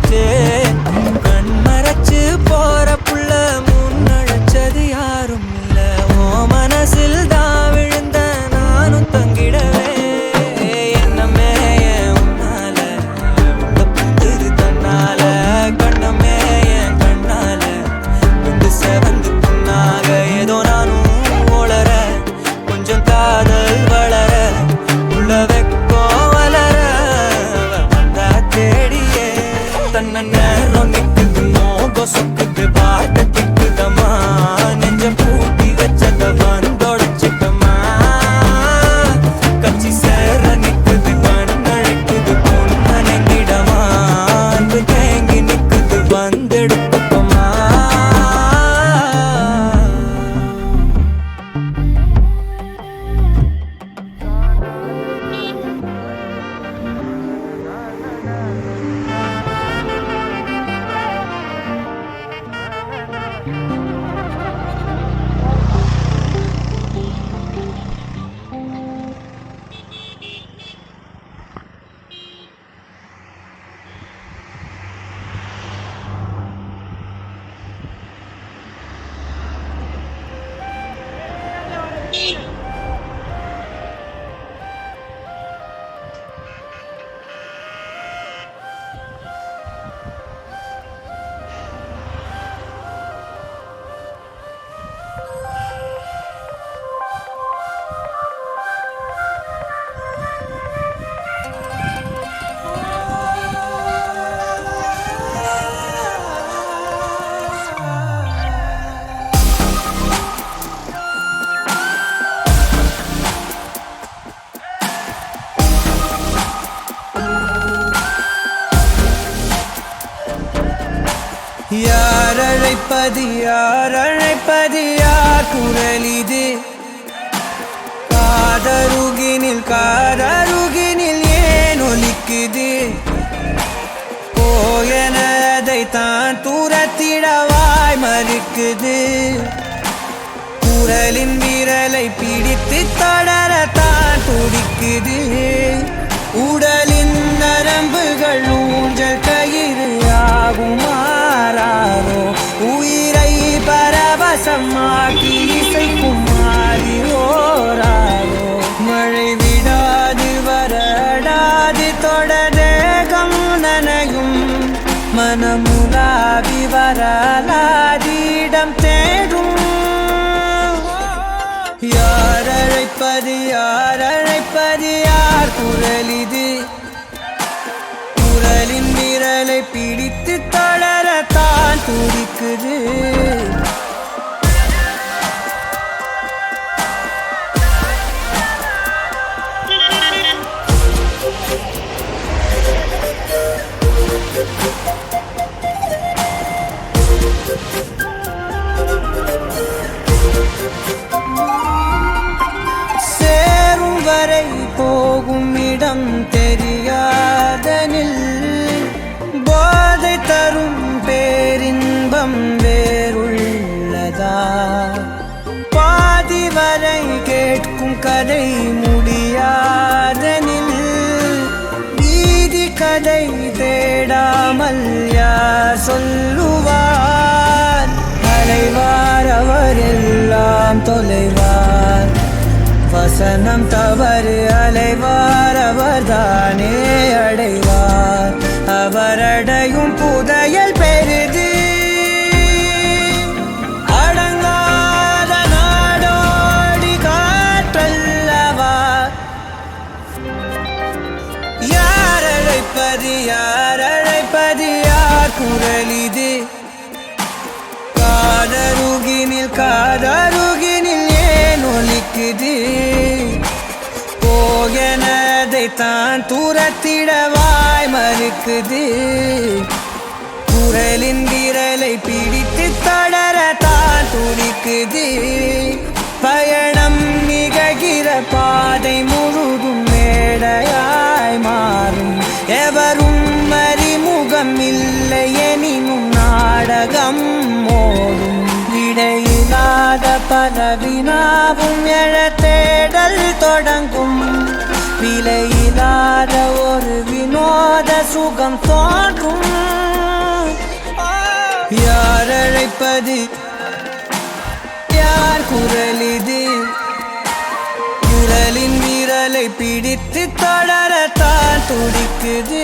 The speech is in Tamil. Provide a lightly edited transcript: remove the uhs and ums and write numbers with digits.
போச்சே. கண் மறைச்சு போற புள்ள முன்னழைச்சது யாரும் இல்ல. ஓ மனசில் தான் விழுந்த நானும் தங்கிடவே. என்னமே என் உன்னால உள்ள புத்துது தன்னால. கண்ணமே என் கண்ணால வந்து செவந்து புண்ணாக. ஏதோ நானும் ஒளர கொஞ்சம் காதல் வளர உள்ள வெக்கம் வளர வந்தா தேடியே. தன்ன நேரம் நிக்குது மோகம் சொக்குது பாட்ட திக்குதம்மா. நெஞ்ச பூட்டி வச்சத வந்தொடைச்சிட்டமா. கச்சி சேர நிக்குது கண்ணழைக்குது பொன்னங்கிடமா. அன்பு தேங்கி நிக்குது வந்தெடுத்துப்பமா. யார் அழைப்பது யார் அழைப்பது யார் குரல் இது. காதருகினில் காதருகினில் ஏன் ஒலிக்குது. போயனதை தான் தூரத்திடவாய் மறுக்குது. குரலின் விரலை பிடித்து தொடரத்தான் துடிக்குது. உடலின் நரம்புகள் ஊஞ்சல் கயிறு ஆகும் மாறாரோ. உயிரை பரவசமாக்கி இசைக்கும் மாறி ஓராரோ. மழை விடாது வரடாது தொடரேகம் நனையும். மனமுலாவி வரலாதிடம் தேடும். யார் அழைப்பது யார் அழைப்பது யார் குரல் இது. குரலின் விரலை பிடித்து தொடரத்தான் துடிக்குது. சேரும் வரை போகும் இடம் தெரியாதனில். போதை தரும் பேரின்பம் வேறுள்ளதா. பாதி வரை கேட்கும் கதை முடியாதனில். நீதி கதை தேடாமல் யார் சொல்லுவார். அலைவார் அவர் எல்லாம் தொலைவார். வசனம் தவறு அலைவார் அவர்தானே அடைவார். அவரடையும் புதையல் பெரிது. அடங்காத நாடோடி காற்றல்லவா. யார் அழைப்பது யார் அழைப்பது யார் குரல் இது. காதருகினில் காதருகினில் ஏன் ஒலிக்குது. போயனதை தான் தூரத்திடவாய் மறுக்குது. குரலின் விரலை பிடித்து தொடர தான் துடிக்குது. பயணம் நிகழ்கிற பாதை முழுதும் மேடையாய் மாறும். எவரும் அறிமுகம் இல்லை எனினும் நாடகம் ஓடும். விடையில்லாத பல வினாவும் எழ தேடல் தொடங்கும். விலையில்லாத ஒரு வினோத சுகம் தோன்றும். யார் அழைப்பது, யார் குரல் இது? குரலின் விரலை பிடித்து தொடரத்தான் துடிக்குது.